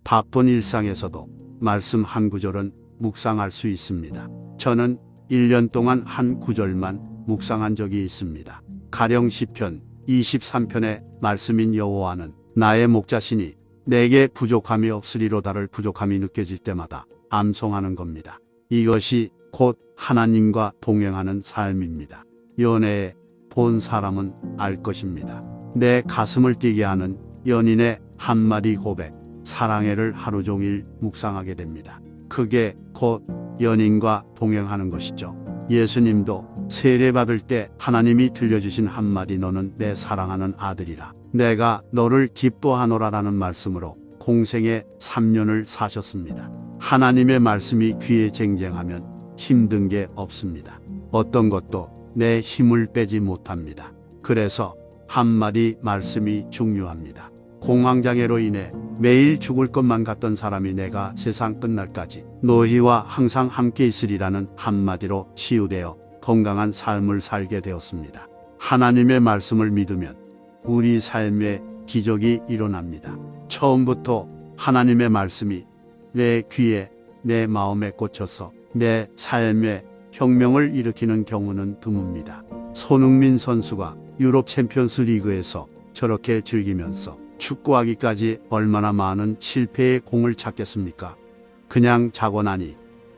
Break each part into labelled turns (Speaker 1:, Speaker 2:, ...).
Speaker 1: 바쁜 일상에서도 말씀 한 구절은 묵상할 수 있습니다. 저는 1년 동안 한 구절만 묵상한 적이 있습니다. 가령 시편 23편의 말씀인 여호와는 나의 목자시니 내게 부족함이 없으리로다를 부족함이 느껴질 때마다 암송하는 겁니다. 이것이 곧 하나님과 동행하는 삶입니다. 연애에 본 사람은 알 것입니다. 내 가슴을 뛰게 하는 연인의 한마디 고백, 사랑해를 하루 종일 묵상하게 됩니다. 그게 곧 연인과 동행하는 것이죠. 예수님도 세례받을 때 하나님이 들려주신 한마디 너는 내 사랑하는 아들이라 내가 너를 기뻐하노라라는 말씀으로 공생의 3년을 사셨습니다. 하나님의 말씀이 귀에 쟁쟁하면 힘든 게 없습니다. 어떤 것도 내 힘을 빼지 못합니다. 그래서 한마디 말씀이 중요합니다. 공황장애로 인해 매일 죽을 것만 같던 사람이 내가 세상 끝날까지 너희와 항상 함께 있으리라는 한마디로 치유되어 건강한 삶을 살게 되었습니다. 하나님의 말씀을 믿으면 우리 삶에 기적이 일어납니다. 처음부터 하나님의 말씀이 내 귀에 내 마음에 꽂혀서 내 삶에 혁명을 일으키는 경우는 드뭅니다. 손흥민 선수가 유럽 챔피언스 리그에서 저렇게 즐기면서 축구하기까지 얼마나 많은 실패의 공을 찾겠습니까? 그냥 자고 나니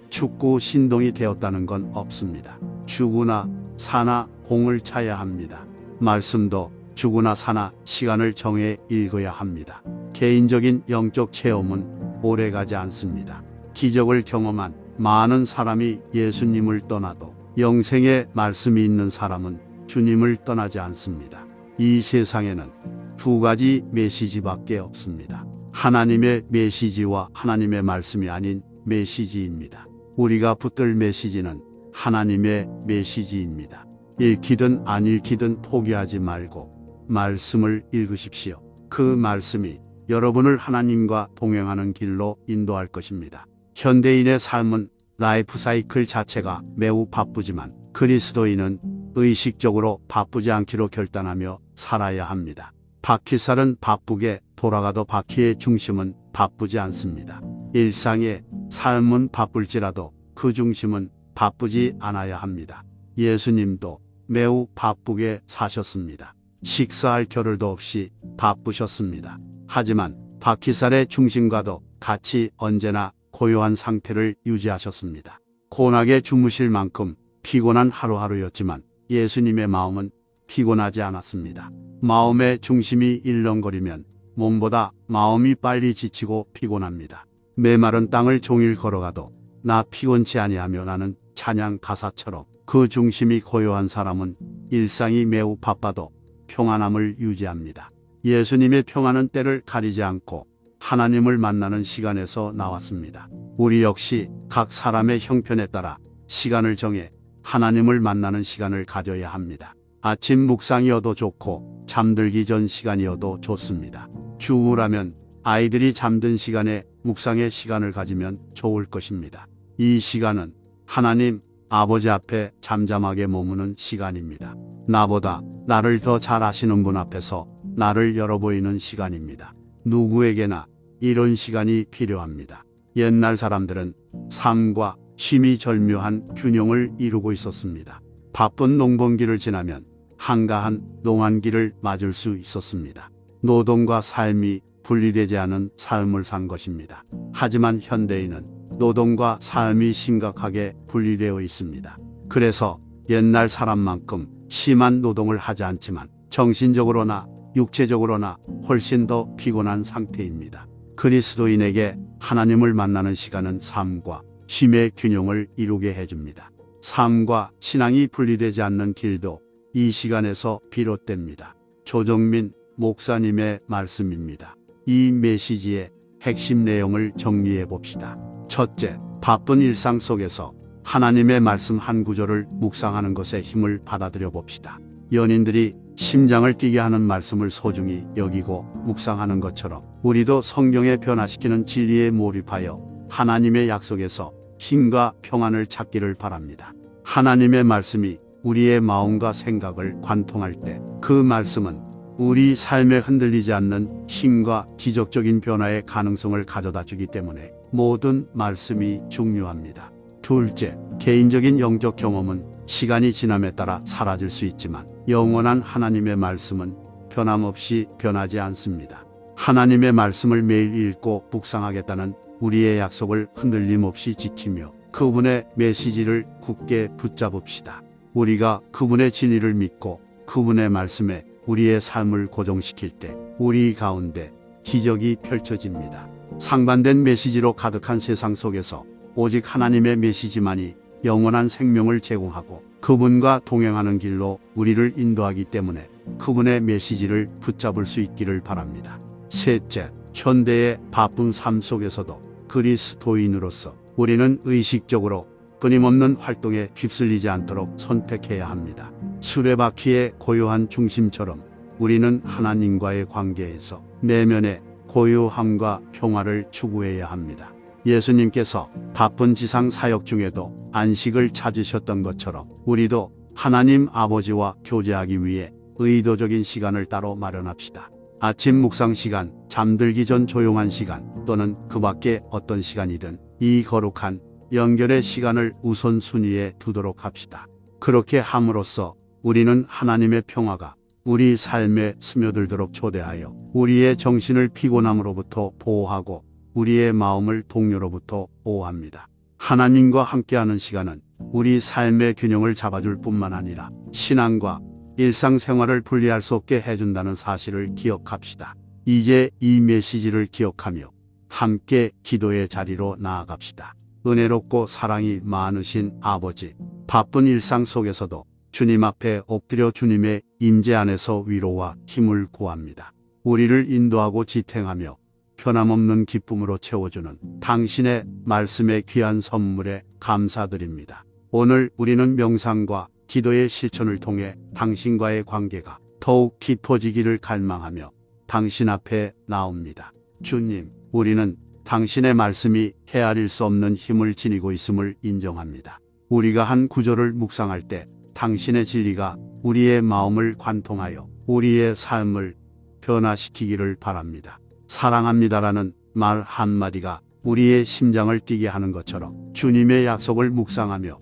Speaker 1: 축구 신동이 되었다는 건 없습니다. 죽으나 사나 공을 차야 합니다. 말씀도 죽으나 사나 시간을 정해 읽어야 합니다. 개인적인 영적 체험은 오래가지 않습니다. 기적을 경험한 많은 사람이 예수님을 떠나도 영생의 말씀이 있는 사람은 주님을 떠나지 않습니다. 이 세상에는 두 가지 메시지밖에 없습니다. 하나님의 메시지와 하나님의 말씀이 아닌 메시지입니다. 우리가 붙들 메시지는 하나님의 메시지입니다. 읽히든 안 읽히든 포기하지 말고 말씀을 읽으십시오. 그 말씀이 여러분을 하나님과 동행하는 길로 인도할 것입니다. 현대인의 삶은 라이프 사이클 자체가 매우 바쁘지만 그리스도인은 의식적으로 바쁘지 않기로 결단하며 살아야 합니다. 바퀴살은 바쁘게 돌아가도 바퀴의 중심은 바쁘지 않습니다. 일상의 삶은 바쁠지라도 그 중심은 바쁘지 않아야 합니다. 예수님도 매우 바쁘게 사셨습니다. 식사할 겨를도 없이 바쁘셨습니다. 하지만 바퀴살의 중심과도 같이 언제나 고요한 상태를 유지하셨습니다. 고나게 주무실 만큼 피곤한 하루하루였지만 예수님의 마음은 피곤하지 않았습니다. 마음의 중심이 일렁거리면 몸보다 마음이 빨리 지치고 피곤합니다. 메마른 땅을 종일 걸어가도 나 피곤치 아니하며 나는 찬양 가사처럼 그 중심이 고요한 사람은 일상이 매우 바빠도 평안함을 유지합니다. 예수님의 평안은 때를 가리지 않고 하나님을 만나는 시간에서 나왔습니다. 우리 역시 각 사람의 형편에 따라 시간을 정해 하나님을 만나는 시간을 가져야 합니다. 아침 묵상이어도 좋고 잠들기 전 시간이어도 좋습니다. 주우라면 아이들이 잠든 시간에 묵상의 시간을 가지면 좋을 것입니다. 이 시간은 하나님 아버지 앞에 잠잠하게 머무는 시간입니다. 나보다 나를 더 잘 아시는 분 앞에서 나를 열어보이는 시간입니다. 누구에게나 이런 시간이 필요합니다. 옛날 사람들은 삶과 쉼이 절묘한 균형을 이루고 있었습니다. 바쁜 농번기를 지나면 한가한 농한기를 맞을 수 있었습니다. 노동과 삶이 분리되지 않은 삶을 산 것입니다. 하지만 현대인은 노동과 삶이 심각하게 분리되어 있습니다. 그래서 옛날 사람만큼 심한 노동을 하지 않지만 정신적으로나 육체적으로나 훨씬 더 피곤한 상태입니다. 그리스도인에게 하나님을 만나는 시간은 삶과 쉼의 균형을 이루게 해줍니다. 삶과 신앙이 분리되지 않는 길도 이 시간에서 비롯됩니다. 조정민 목사님의 말씀입니다. 이 메시지의 핵심 내용을 정리해 봅시다. 첫째, 바쁜 일상 속에서 하나님의 말씀 한 구절을 묵상하는 것에 힘을 받아들여 봅시다. 연인들이 심장을 뛰게 하는 말씀을 소중히 여기고 묵상하는 것처럼 우리도 성경에 변화시키는 진리에 몰입하여 하나님의 약속에서 힘과 평안을 찾기를 바랍니다. 하나님의 말씀이 우리의 마음과 생각을 관통할 때 그 말씀은 우리 삶에 흔들리지 않는 힘과 기적적인 변화의 가능성을 가져다 주기 때문에 모든 말씀이 중요합니다. 둘째, 개인적인 영적 경험은 시간이 지남에 따라 사라질 수 있지만 영원한 하나님의 말씀은 변함없이 변하지 않습니다. 하나님의 말씀을 매일 읽고 묵상하겠다는 우리의 약속을 흔들림 없이 지키며 그분의 메시지를 굳게 붙잡읍시다. 우리가 그분의 진리를 믿고 그분의 말씀에 우리의 삶을 고정시킬 때 우리 가운데 기적이 펼쳐집니다. 상반된 메시지로 가득한 세상 속에서 오직 하나님의 메시지만이 영원한 생명을 제공하고 그분과 동행하는 길로 우리를 인도하기 때문에 그분의 메시지를 붙잡을 수 있기를 바랍니다. 셋째, 현대의 바쁜 삶 속에서도 그리스도인으로서 우리는 의식적으로 끊임없는 활동에 휩쓸리지 않도록 선택해야 합니다. 수레바퀴의 고요한 중심처럼 우리는 하나님과의 관계에서 내면의 고요함과 평화를 추구해야 합니다. 예수님께서 바쁜 지상 사역 중에도 안식을 찾으셨던 것처럼 우리도 하나님 아버지와 교제하기 위해 의도적인 시간을 따로 마련합시다. 아침 묵상 시간, 잠들기 전 조용한 시간 또는 그 밖에 어떤 시간이든 이 거룩한 연결의 시간을 우선순위에 두도록 합시다. 그렇게 함으로써 우리는 하나님의 평화가 우리 삶에 스며들도록 초대하여 우리의 정신을 피곤함으로부터 보호하고 우리의 마음을 동요로부터 보호합니다. 하나님과 함께하는 시간은 우리 삶의 균형을 잡아줄 뿐만 아니라 신앙과 일상생활을 분리할 수 없게 해준다는 사실을 기억합시다. 이제 이 메시지를 기억하며 함께 기도의 자리로 나아갑시다. 은혜롭고 사랑이 많으신 아버지, 바쁜 일상 속에서도 주님 앞에 엎드려 주님의 임재 안에서 위로와 힘을 구합니다. 우리를 인도하고 지탱하며 변함없는 기쁨으로 채워주는 당신의 말씀의 귀한 선물에 감사드립니다. 오늘 우리는 명상과 기도의 실천을 통해 당신과의 관계가 더욱 깊어지기를 갈망하며 당신 앞에 나옵니다. 주님, 우리는 당신의 말씀이 헤아릴 수 없는 힘을 지니고 있음을 인정합니다. 우리가 한 구절을 묵상할 때 당신의 진리가 우리의 마음을 관통하여 우리의 삶을 변화시키기를 바랍니다. 사랑합니다라는 말 한마디가 우리의 심장을 뛰게 하는 것처럼 주님의 약속을 묵상하며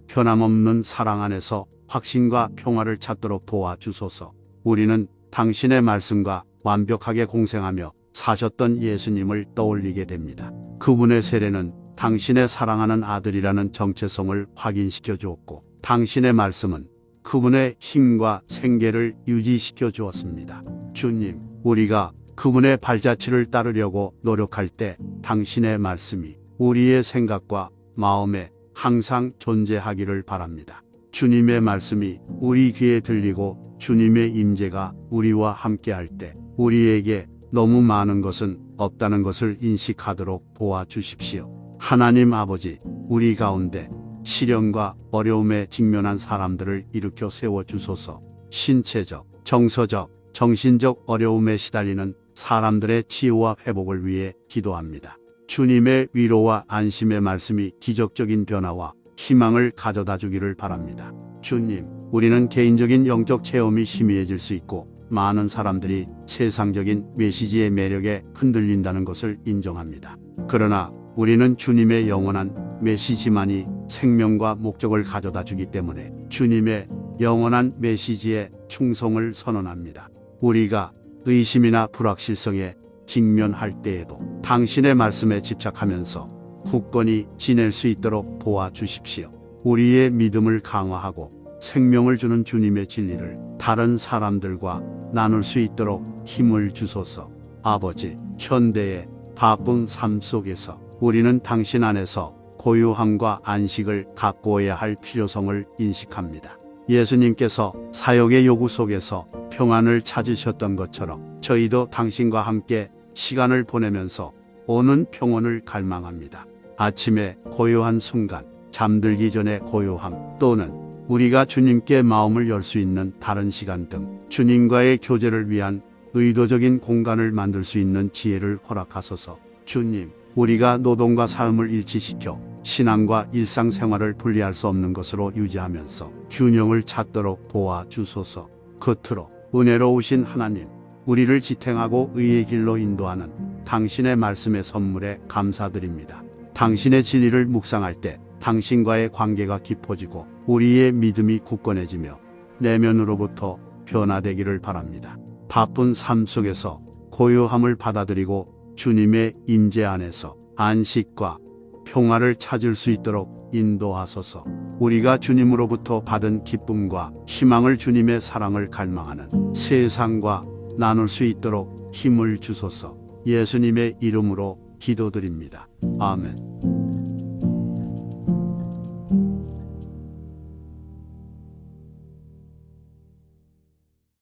Speaker 1: 변함없는 사랑 안에서 확신과 평화를 찾도록 도와주소서. 우리는 당신의 말씀과 완벽하게 공생하며 사셨던 예수님을 떠올리게 됩니다. 그분의 세례는 당신의 사랑하는 아들이라는 정체성을 확인시켜 주었고 당신의 말씀은 그분의 힘과 생계를 유지시켜 주었습니다. 주님, 우리가 그분의 발자취를 따르려고 노력할 때 당신의 말씀이 우리의 생각과 마음에 항상 존재하기를 바랍니다. 주님의 말씀이 우리 귀에 들리고 주님의 임재가 우리와 함께할 때 우리에게 너무 많은 것은 없다는 것을 인식하도록 도와주십시오. 하나님 아버지, 우리 가운데 시련과 어려움에 직면한 사람들을 일으켜 세워주소서. 신체적, 정서적, 정신적 어려움에 시달리는 사람들의 치유와 회복을 위해 기도합니다. 주님의 위로와 안심의 말씀이 기적적인 변화와 희망을 가져다 주기를 바랍니다. 주님, 우리는 개인적인 영적 체험이 희미해질 수 있고 많은 사람들이 세상적인 메시지의 매력에 흔들린다는 것을 인정합니다. 그러나 우리는 주님의 영원한 메시지만이 생명과 목적을 가져다 주기 때문에 주님의 영원한 메시지에 충성을 선언합니다. 우리가 의심이나 불확실성에 직면할 때에도 당신의 말씀에 집착하면서 굳건히 지낼 수 있도록 도와주십시오. 우리의 믿음을 강화하고 생명을 주는 주님의 진리를 다른 사람들과 나눌 수 있도록 힘을 주소서. 아버지, 현대의 바쁜 삶 속에서 우리는 당신 안에서 고요함과 안식을 가꾸어야 할 필요성을 인식합니다. 예수님께서 사역의 요구 속에서 평안을 찾으셨던 것처럼 저희도 당신과 함께 시간을 보내면서 오는 평온을 갈망합니다. 아침에 고요한 순간, 잠들기 전의 고요함 또는 우리가 주님께 마음을 열 수 있는 다른 시간 등 주님과의 교제를 위한 의도적인 공간을 만들 수 있는 지혜를 허락하소서. 주님, 우리가 노동과 삶을 일치시켜 신앙과 일상생활을 분리할 수 없는 것으로 유지하면서 균형을 찾도록 도와주소서. 겉으로 은혜로우신 하나님, 우리를 지탱하고 의의 길로 인도하는 당신의 말씀의 선물에 감사드립니다. 당신의 진리를 묵상할 때 당신과의 관계가 깊어지고 우리의 믿음이 굳건해지며 내면으로부터 변화되기를 바랍니다. 바쁜 삶 속에서 고요함을 받아들이고 주님의 임재 안에서 안식과 평화를 찾을 수 있도록 인도하소서. 우리가 주님으로부터 받은 기쁨과 희망을 주님의 사랑을 갈망하는 세상과 나눌 수 있도록 힘을 주소서. 예수님의 이름으로 기도드립니다. 아멘.